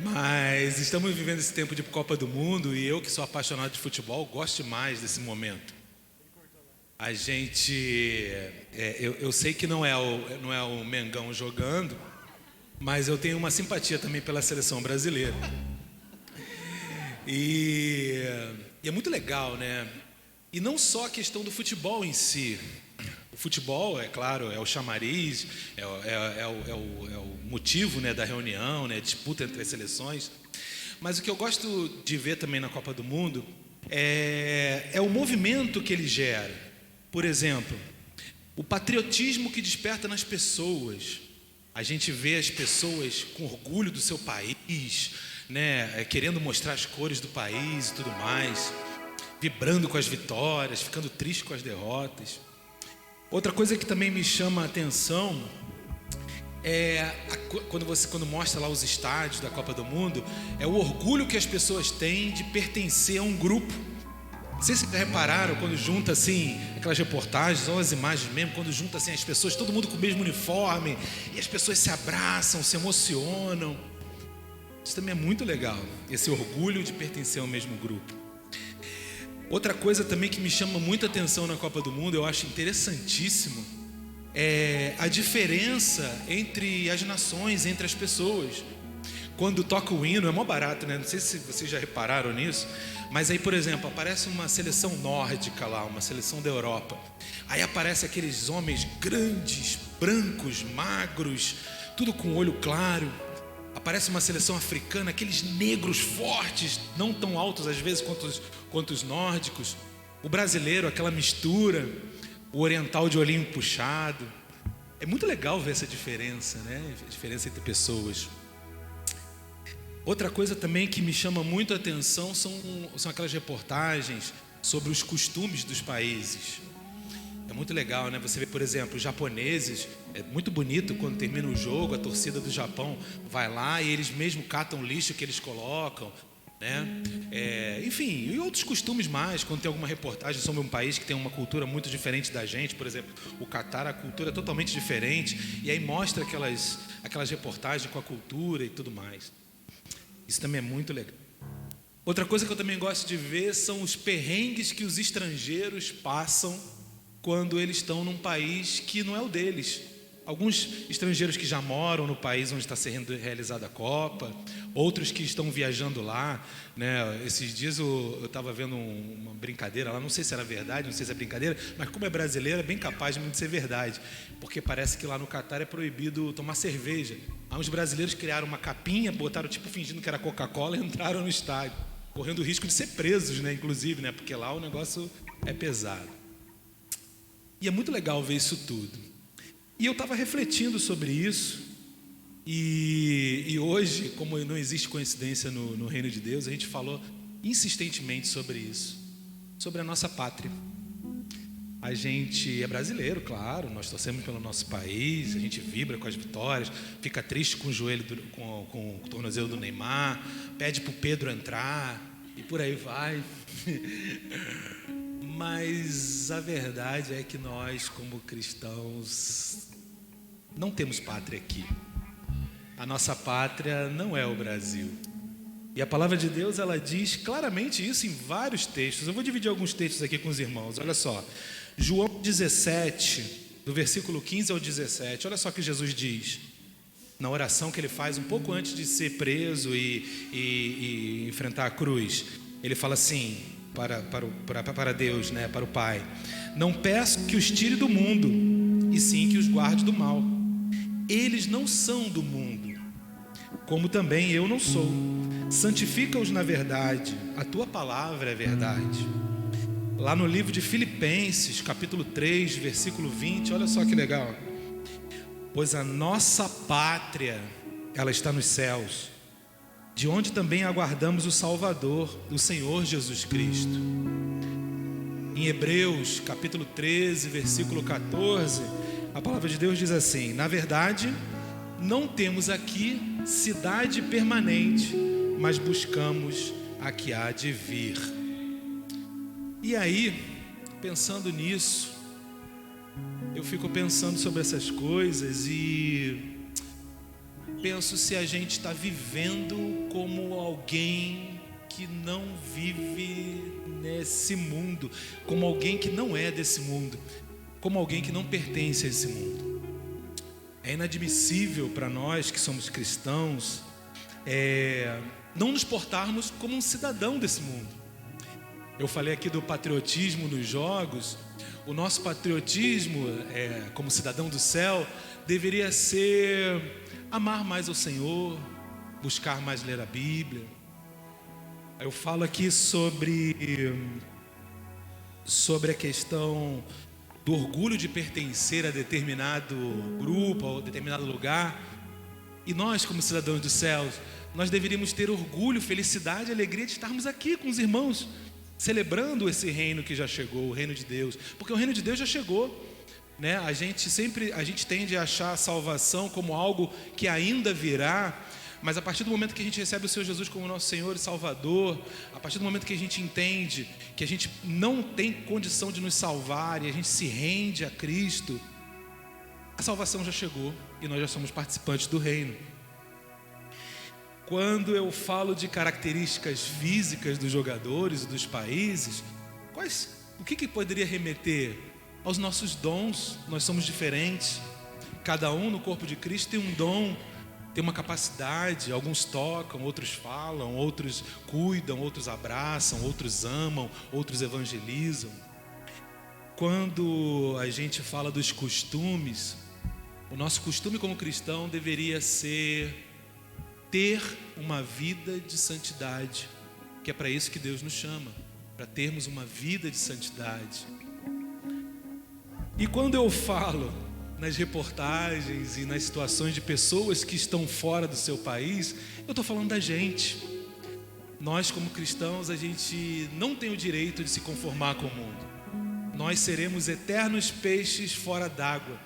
Mas estamos vivendo esse tempo de Copa do Mundo e eu, que sou apaixonado de futebol, gosto mais desse momento. A gente, eu sei que não é o Mengão jogando, mas eu tenho uma simpatia também pela seleção brasileira. E é muito legal, né? E não só a questão do futebol em si. O futebol, é claro, é o chamariz, é o motivo, né, da reunião, né, disputa entre as seleções. Mas o que eu gosto de ver também na Copa do Mundo é o movimento que ele gera. Por exemplo, o patriotismo que desperta nas pessoas. A gente vê as pessoas com orgulho do seu país, né, querendo mostrar as cores do país e tudo mais, vibrando com as vitórias, ficando triste com as derrotas. Outra coisa que também me chama a atenção quando mostra lá os estádios da Copa do Mundo, é o orgulho que as pessoas têm de pertencer a um grupo. Não sei se vocês já repararam quando junta assim aquelas reportagens ou as imagens mesmo, quando junta assim as pessoas, todo mundo com o mesmo uniforme, e as pessoas se abraçam, se emocionam. Isso também é muito legal, esse orgulho de pertencer ao mesmo grupo. Outra coisa também que me chama muita atenção na Copa do Mundo, eu acho interessantíssimo, é a diferença entre as nações, entre as pessoas. Quando toca o hino, é mó barato, né? Não sei se vocês já repararam nisso, mas aí, por exemplo, aparece uma seleção nórdica lá, uma seleção da Europa. Aí aparece aqueles homens grandes, brancos, magros, tudo com olho claro. Aparece uma seleção africana, aqueles negros fortes, não tão altos às vezes quanto os nórdicos. O brasileiro, aquela mistura, o oriental de olhinho puxado. É muito legal ver essa diferença, né? A diferença entre pessoas. Outra coisa também que me chama muito a atenção são aquelas reportagens sobre os costumes dos países. É muito legal, né? Você vê, por exemplo, os japoneses, é muito bonito quando termina o jogo, a torcida do Japão vai lá e eles mesmo catam o lixo que eles colocam, né? Enfim, e outros costumes mais, quando tem alguma reportagem sobre um país que tem uma cultura muito diferente da gente, por exemplo, o Catar, a cultura é totalmente diferente, e aí mostra aquelas reportagens com a cultura e tudo mais. Isso também é muito legal. Outra coisa que eu também gosto de ver são os perrengues que os estrangeiros passam quando eles estão num país que não é o deles. Alguns estrangeiros que já moram no país onde está sendo realizada a Copa, outros que estão viajando lá, né? Esses dias eu estava vendo uma brincadeira lá, não sei se era verdade, não sei se é brincadeira, mas como é brasileira, é bem capaz de ser verdade, porque parece que lá no Catar é proibido tomar cerveja. Aí uns brasileiros criaram uma capinha, botaram tipo fingindo que era Coca-Cola e entraram no estádio, correndo o risco de ser presos, né? Inclusive, né? Porque lá o negócio é pesado. E é muito legal ver isso tudo. E eu estava refletindo sobre isso, e hoje, como não existe coincidência no reino de Deus, a gente falou insistentemente sobre isso, sobre a nossa pátria. A gente é brasileiro, claro, nós torcemos pelo nosso país, a gente vibra com as vitórias, fica triste com o joelho, com o tornozelo do Neymar, pede para o Pedro entrar, e por aí vai. Mas a verdade é que nós, como cristãos, não temos pátria aqui. A nossa pátria não é o Brasil. E a palavra de Deus, ela diz claramente isso em vários textos. Eu vou dividir alguns textos aqui com os irmãos. Olha só, João 17, do versículo 15 ao 17. Olha só o que Jesus diz, na oração que ele faz um pouco antes de ser preso e enfrentar a cruz. Ele fala assim, para Deus, né, para o Pai: não peço que os tire do mundo, e sim que os guarde do mal. Eles não são do mundo, como também eu não sou. Santifica-os na verdade, a tua palavra é verdade. Lá no livro de Filipenses, capítulo 3, versículo 20, olha só que legal. Pois a nossa pátria, ela está nos céus, de onde também aguardamos o Salvador, o Senhor Jesus Cristo. Em Hebreus, capítulo 13, versículo 14, a palavra de Deus diz assim: na verdade, não temos aqui cidade permanente, mas buscamos a que há de vir. E aí, pensando nisso, eu fico pensando sobre essas coisas e penso se a gente está vivendo como alguém que não vive nesse mundo, como alguém que não é desse mundo, como alguém que não pertence a esse mundo. É inadmissível para nós que somos cristãos não nos portarmos como um cidadão desse mundo. Eu falei aqui do patriotismo nos jogos. O nosso patriotismo, como cidadão do céu, deveria ser amar mais ao Senhor, buscar mais ler a Bíblia. Eu falo aqui sobre a questão do orgulho de pertencer a determinado grupo, a determinado lugar. E nós, como cidadãos dos céus, nós deveríamos ter orgulho, felicidade, alegria de estarmos aqui com os irmãos, celebrando esse reino que já chegou, o reino de Deus. Porque o reino de Deus já chegou, né? A gente tende a achar a salvação como algo que ainda virá. Mas a partir do momento que a gente recebe o Senhor Jesus como nosso Senhor e Salvador, a partir do momento que a gente entende que a gente não tem condição de nos salvar e a gente se rende a Cristo, a salvação já chegou e nós já somos participantes do reino. Quando eu falo de características físicas dos jogadores e dos países, o que poderia remeter? Aos nossos dons. Nós somos diferentes. Cada um no corpo de Cristo tem um dom, tem uma capacidade. Alguns tocam, outros falam, outros cuidam, outros abraçam, outros amam, outros evangelizam. Quando a gente fala dos costumes, o nosso costume como cristão deveria ser ter uma vida de santidade, que é para isso que Deus nos chama, para termos uma vida de santidade. E quando eu falo nas reportagens e nas situações de pessoas que estão fora do seu país, eu estou falando da gente. Nós, como cristãos, a gente não tem o direito de se conformar com o mundo. Nós seremos eternos peixes fora d'água.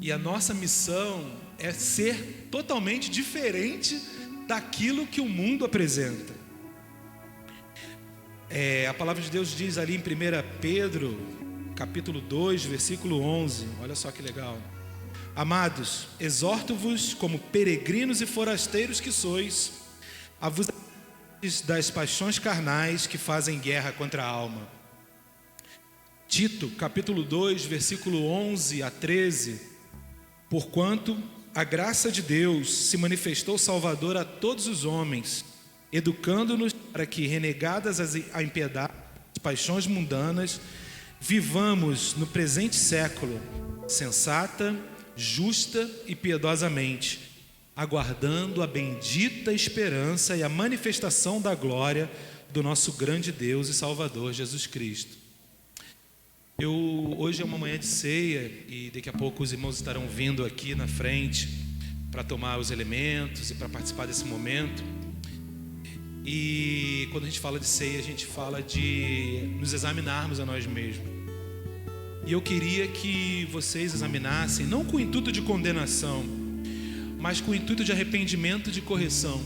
E a nossa missão é ser totalmente diferente daquilo que o mundo apresenta. A palavra de Deus diz ali em 1 Pedro, capítulo 2, versículo 11. Olha só que legal. Amados, exorto-vos como peregrinos e forasteiros que sois, a vos das paixões carnais que fazem guerra contra a alma. Tito, capítulo 2, versículo 11 a 13. Porquanto a graça de Deus se manifestou salvadora a todos os homens, educando-nos para que, renegadas a impiedade, as paixões mundanas, vivamos no presente século sensata, justa e piedosamente, aguardando a bendita esperança e a manifestação da glória do nosso grande Deus e Salvador Jesus Cristo. Hoje é uma manhã de ceia e daqui a pouco os irmãos estarão vindo aqui na frente para tomar os elementos e para participar desse momento. E quando a gente fala de ceia, a gente fala de nos examinarmos a nós mesmos. E eu queria que vocês examinassem, não com o intuito de condenação, mas com o intuito de arrependimento e de correção.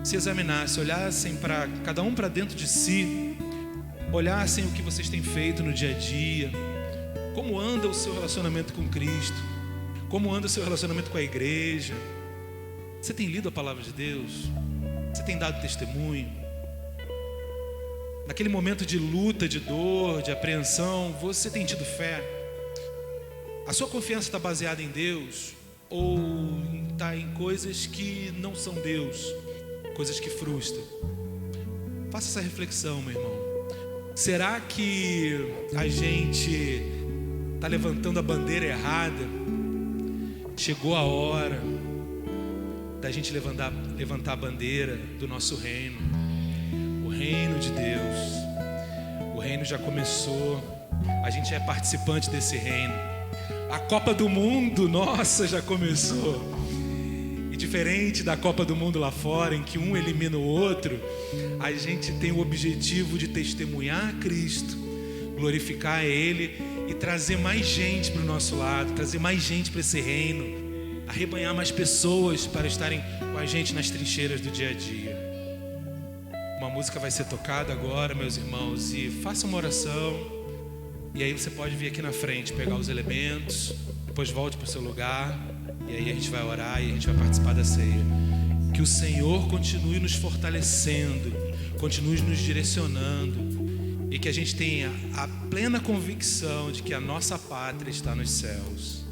Se examinassem, olhassem para cada um para dentro de si, olhassem o que vocês têm feito no dia a dia, como anda o seu relacionamento com Cristo, como anda o seu relacionamento com a igreja. Você tem lido a palavra de Deus? Você tem dado testemunho? Naquele momento de luta, de dor, de apreensão, você tem tido fé? A sua confiança está baseada em Deus ou está em coisas que não são Deus, coisas que frustram? Faça essa reflexão, meu irmão. Será que a gente está levantando a bandeira errada? Chegou a hora da gente levantar a bandeira do nosso reino, o reino de Deus. O reino já começou, a gente é participante desse reino. A Copa do Mundo, nossa, já começou. E diferente da Copa do Mundo lá fora, em que um elimina o outro, a gente tem o objetivo de testemunhar a Cristo, glorificar a Ele e trazer mais gente para o nosso lado, trazer mais gente para esse reino, arrebanhar mais pessoas para estarem com a gente nas trincheiras do dia a dia. Uma música vai ser tocada agora, meus irmãos, e faça uma oração. E aí você pode vir aqui na frente, pegar os elementos, depois volte para o seu lugar. E aí a gente vai orar e a gente vai participar da ceia. Que o Senhor continue nos fortalecendo, continue nos direcionando, e que a gente tenha a plena convicção de que a nossa pátria está nos céus.